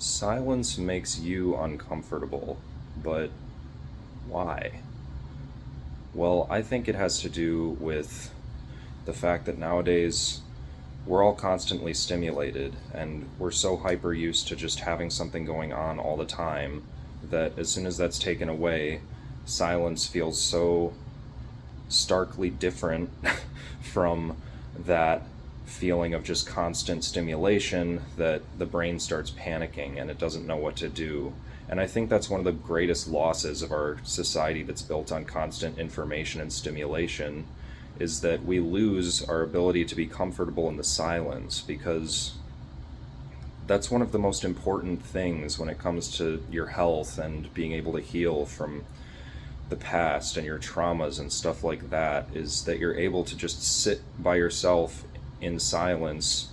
Silence makes you uncomfortable, but why? Well, I think it has to do with the fact that nowadays we're all constantly stimulated and we're so hyper used to just having something going on all the time that as soon as that's taken away, silence feels so starkly different from that feeling of just constant stimulation that the brain starts panicking and it doesn't know what to do. And I think that's one of the greatest losses of our society that's built on constant information and stimulation is that we lose our ability to be comfortable in the silence because that's one of the most important things when it comes to your health and being able to heal from the past and your traumas and stuff like that is that you're able to just sit by yourself in silence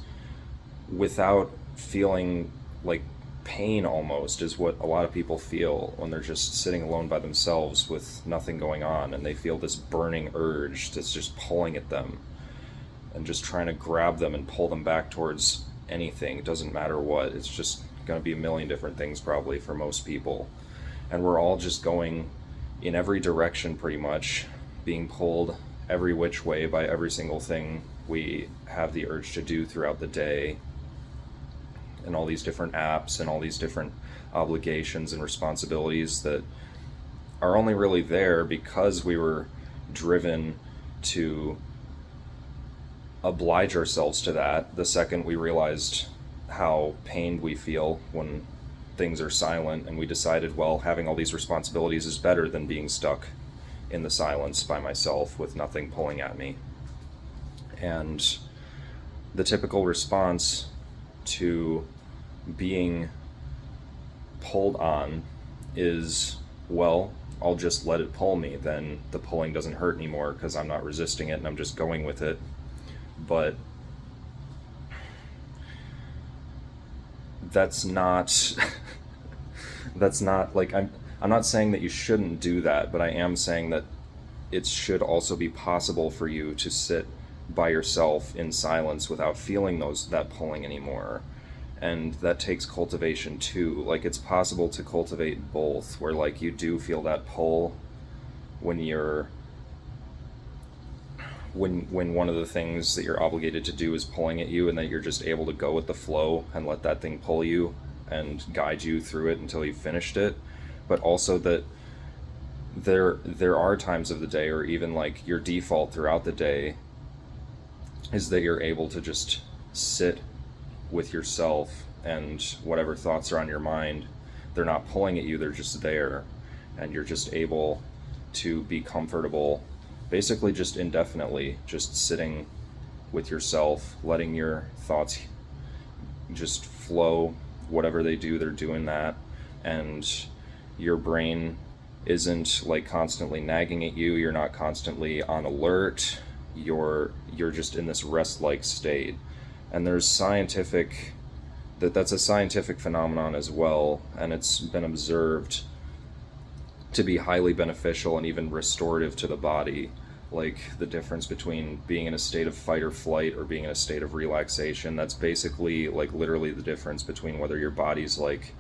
without feeling like pain almost is what a lot of people feel when they're just sitting alone by themselves with nothing going on and they feel this burning urge that's just pulling at them and just trying to grab them and pull them back towards anything. It doesn't matter what. It's just going to be a million different things probably for most people. And we're all just going in every direction pretty much, being pulled every which way by every single thing we have the urge to do throughout the day, and all these different apps and all these different obligations and responsibilities that are only really there because we were driven to oblige ourselves to that the second we realized how pained we feel when things are silent, and we decided, well, having all these responsibilities is better than being stuck in the silence by myself with nothing pulling at me. And the typical response to being pulled on is, well, I'll just let it pull me. Then the pulling doesn't hurt anymore because I'm not resisting it and I'm just going with it. But that's not that's not like I'm not saying that you shouldn't do that, but I am saying that it should also be possible for you to sit by yourself in silence without feeling that pulling anymore. And that takes cultivation too. Like it's possible to cultivate both where like you do feel that pull when you're when one of the things that you're obligated to do is pulling at you, and that you're just able to go with the flow and let that thing pull you and guide you through it until you've finished it. But also that there are times of the day, or even like your default throughout the day is that you're able to just sit with yourself, and whatever thoughts are on your mind, they're not pulling at you, they're just there, and you're just able to be comfortable basically just indefinitely, just sitting with yourself, letting your thoughts just flow. Whatever they do, they're doing that, and your brain isn't like constantly nagging at you, you're not constantly on alert, you're just in this rest-like state. And there's that's a scientific phenomenon as well, and it's been observed to be highly beneficial and even restorative to the body. Like the difference between being in a state of fight or flight or being in a state of relaxation, that's basically like literally the difference between whether your body's like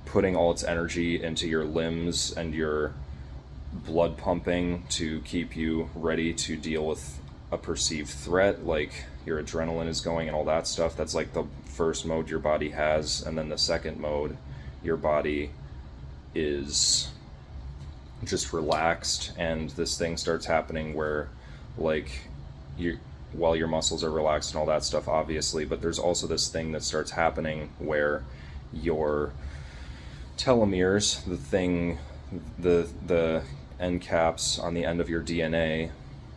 putting all its energy into your limbs and your blood pumping to keep you ready to deal with a perceived threat, like your adrenaline is going and all that stuff. That's like the first mode your body has, and then the second mode, your body is just relaxed, and this thing starts happening where like you while your muscles are relaxed and all that stuff obviously, but there's also this thing that starts happening where your telomeres, the end caps on the end of your DNA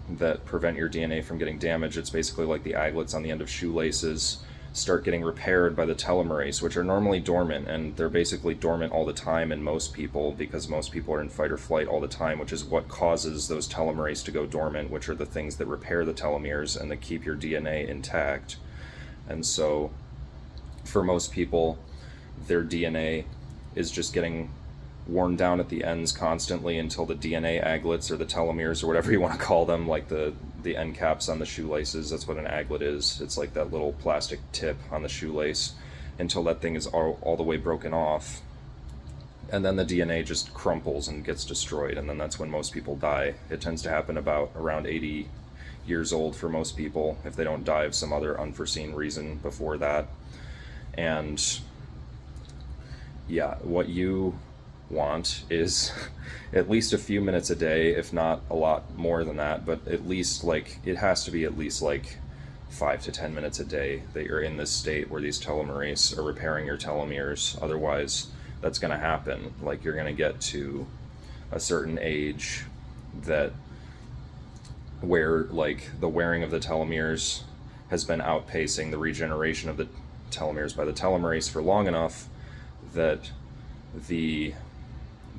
that prevent your DNA from getting damaged, it's basically like the aglets on the end of shoelaces, start getting repaired by the telomerase, which are normally dormant, and they're basically dormant all the time in most people because most people are in fight or flight all the time, which is what causes those telomerase to go dormant, which are the things that repair the telomeres and that keep your DNA intact. And so for most people, their DNA is just getting worn down at the ends constantly until the DNA aglets or the telomeres or whatever you want to call them, like the end caps on the shoelaces, that's what an aglet is. It's like that little plastic tip on the shoelace. until that thing is all the way broken off. And then the DNA just crumples and gets destroyed, and then that's when most people die. It tends to happen about around 80 years old for most people, if they don't die of some other unforeseen reason before that. And yeah, what you want is at least a few minutes a day, if not a lot more than that, but at least like, it has to be at least like 5 to 10 minutes a day that you're in this state where these telomerase are repairing your telomeres. Otherwise, that's going to happen. Like, you're going to get to a certain age that where like the wearing of the telomeres has been outpacing the regeneration of the telomeres by the telomerase for long enough that the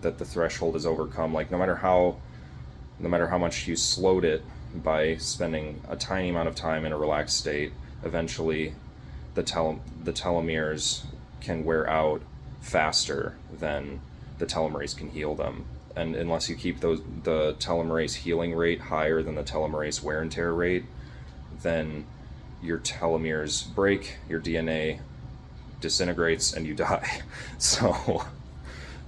threshold is overcome. Like, no matter how much you slowed it by spending a tiny amount of time in a relaxed state, eventually the telomeres can wear out faster than the telomerase can heal them. And unless you keep the telomerase healing rate higher than the telomerase wear and tear rate, then your telomeres break, your DNA disintegrates, and you die. So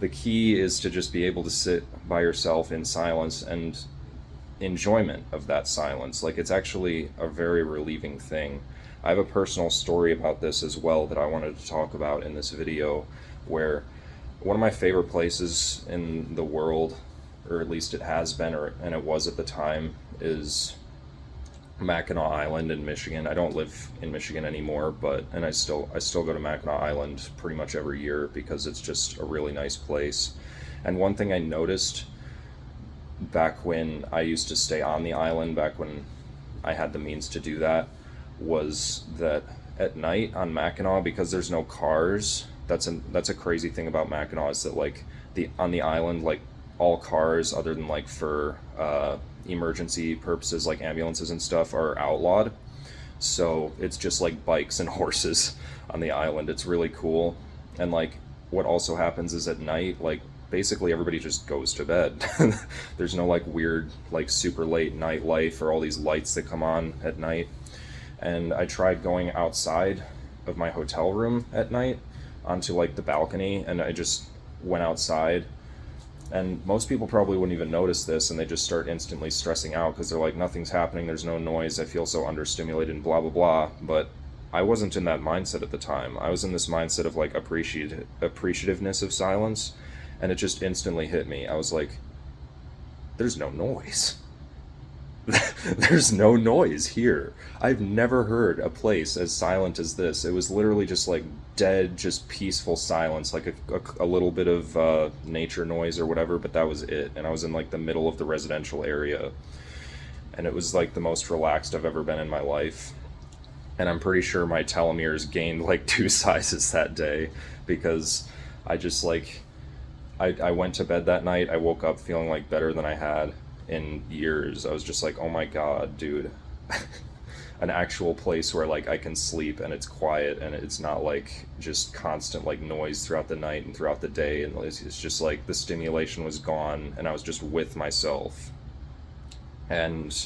the key is to just be able to sit by yourself in silence and enjoyment of that silence. Like, it's actually a very relieving thing. I have a personal story about this as well that I wanted to talk about in this video, where one of my favorite places in the world, or at least it has been, and it was at the time, is Mackinac Island in Michigan. I don't live in Michigan anymore, and I still go to Mackinac Island pretty much every year because it's just a really nice place. And one thing I noticed back when I used to stay on the island, back when I had the means to do that, was that at night on Mackinac, because there's no cars, that's a crazy thing about Mackinac, is that like on the island, like all cars other than like for emergency purposes like ambulances and stuff are outlawed. So it's just like bikes and horses on the island. It's really cool. And like what also happens is at night, like basically everybody just goes to bed. There's no like weird like super late night life or all these lights that come on at night. And I tried going outside of my hotel room at night onto like the balcony, and I just went outside, and most people probably wouldn't even notice this, and they just start instantly stressing out because they're like, nothing's happening, there's no noise, I feel so understimulated and blah blah blah. But I wasn't in that mindset at the time. I was in this mindset of like appreciativeness of silence, and it just instantly hit me. I was like, there's no noise. There's no noise here. I've never heard a place as silent as this. It was literally just like dead, just peaceful silence, like a little bit of nature noise or whatever, but that was it. And I was in like the middle of the residential area, and it was like the most relaxed I've ever been in my life. And I'm pretty sure my telomeres gained like 2 sizes that day, because I just like, I went to bed that night, I woke up feeling like better than I had in years. I was just like, oh my god, dude. An actual place where like I can sleep and it's quiet and it's not like just constant like noise throughout the night and throughout the day, and it's just like the stimulation was gone and I was just with myself. And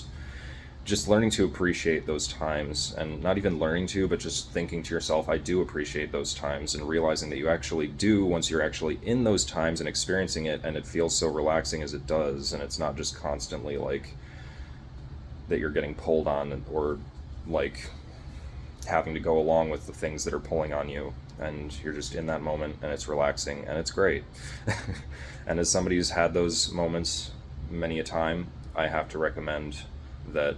just learning to appreciate those times, and not even learning to, but just thinking to yourself, I do appreciate those times, and realizing that you actually do once you're actually in those times and experiencing it, and it feels so relaxing as it does, and it's not just constantly like that you're getting pulled on or like having to go along with the things that are pulling on you, and you're just in that moment and it's relaxing and it's great. And as somebody who's had those moments many a time, I have to recommend that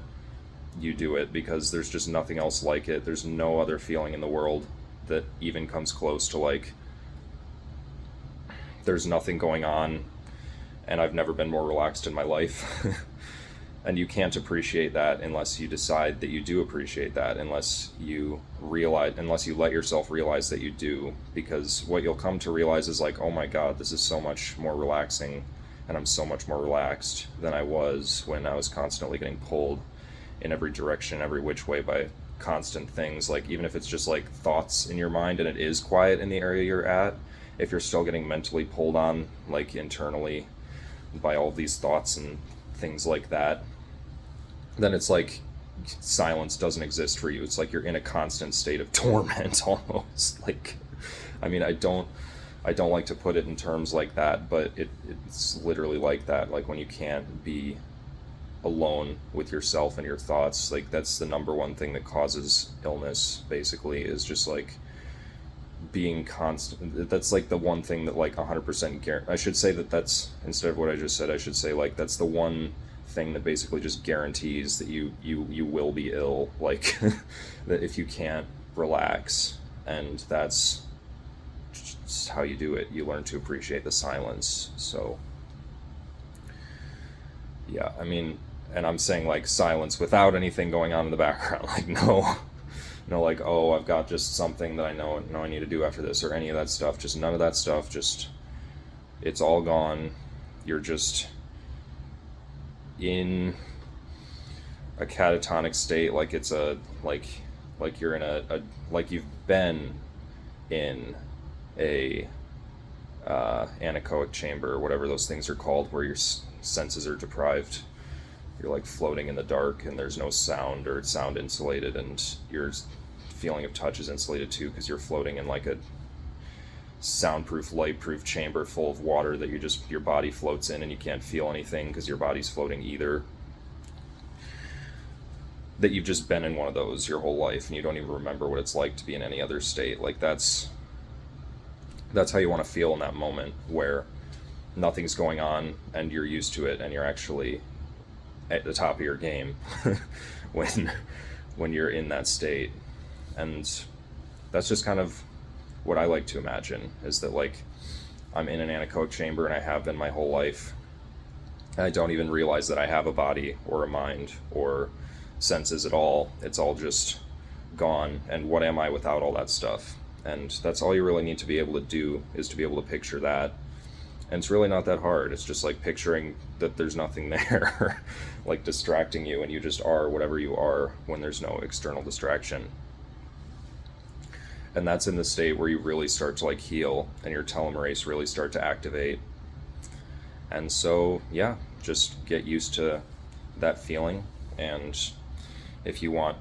you do it, because there's just nothing else like it. There's no other feeling in the world that even comes close to like, there's nothing going on, and I've never been more relaxed in my life. And you can't appreciate that unless you decide that you do appreciate that, unless you let yourself realize that you do. Because what you'll come to realize is like, oh my god, this is so much more relaxing, and I'm so much more relaxed than I was when I was constantly getting pulled in every direction, every which way by constant things. Like, even if it's just like thoughts in your mind and it is quiet in the area you're at, if you're still getting mentally pulled on like internally by all these thoughts and things like that, then it's like silence doesn't exist for you. It's like you're in a constant state of torment almost. Like, I mean, I don't like to put it in terms like that, but it's literally like that. Like when you can't be alone with yourself and your thoughts, like that's the number one thing that causes illness, basically, is just like being constant. That's like the one thing that like 100% I should say that that's, instead of what I just said, I should say like that's the one thing that basically just guarantees that you will be ill, like that if you can't relax. And that's just how you do it. You learn to appreciate the silence. So yeah, I mean, and I'm saying like silence without anything going on in the background. Like no, like, oh, I've got just something that I know I need to do after this, or any of that stuff. Just none of that stuff. Just, it's all gone. You're just in a catatonic state, like it's a like you're in a like you've been in a anechoic chamber, or whatever those things are called, where your senses are deprived. You're like floating in the dark, and there's no sound, or it's sound insulated, and your feeling of touch is insulated too, because you're floating in like a soundproof, light-proof chamber full of water that your body floats in, and you can't feel anything because your body's floating either. That you've just been in one of those your whole life, and you don't even remember what it's like to be in any other state. Like that's how you want to feel in that moment, where nothing's going on and you're used to it, and you're actually at the top of your game when you're in that state. And that's just kind of what I like to imagine, is that like I'm in an anechoic chamber, and I have been my whole life. I don't even realize that I have a body or a mind or senses at all. It's all just gone, and what am I without all that stuff? And that's all you really need to be able to do, is to be able to picture that. And it's really not that hard. It's just like picturing that there's nothing there like distracting you, and you just are whatever you are when there's no external distraction. And that's in the state where you really start to like heal, and your telomerase really start to activate. And so yeah, just get used to that feeling. And if you want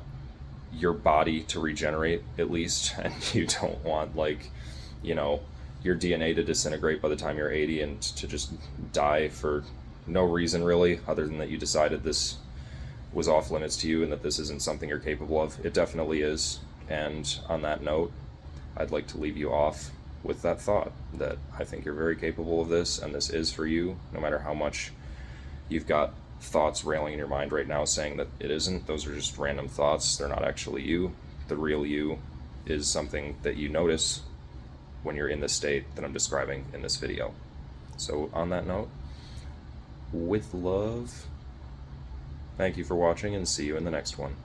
your body to regenerate, at least, and you don't want like, you know, your DNA to disintegrate by the time you're 80 and to just die for no reason really, other than that you decided this was off limits to you and that this isn't something you're capable of. It definitely is. And on that note, I'd like to leave you off with that thought, that I think you're very capable of this, and this is for you, no matter how much you've got thoughts railing in your mind right now saying that it isn't. Those are just random thoughts. They're not actually you. The real you is something that you notice when you're in the state that I'm describing in this video. So on that note, with love, thank you for watching, and see you in the next one.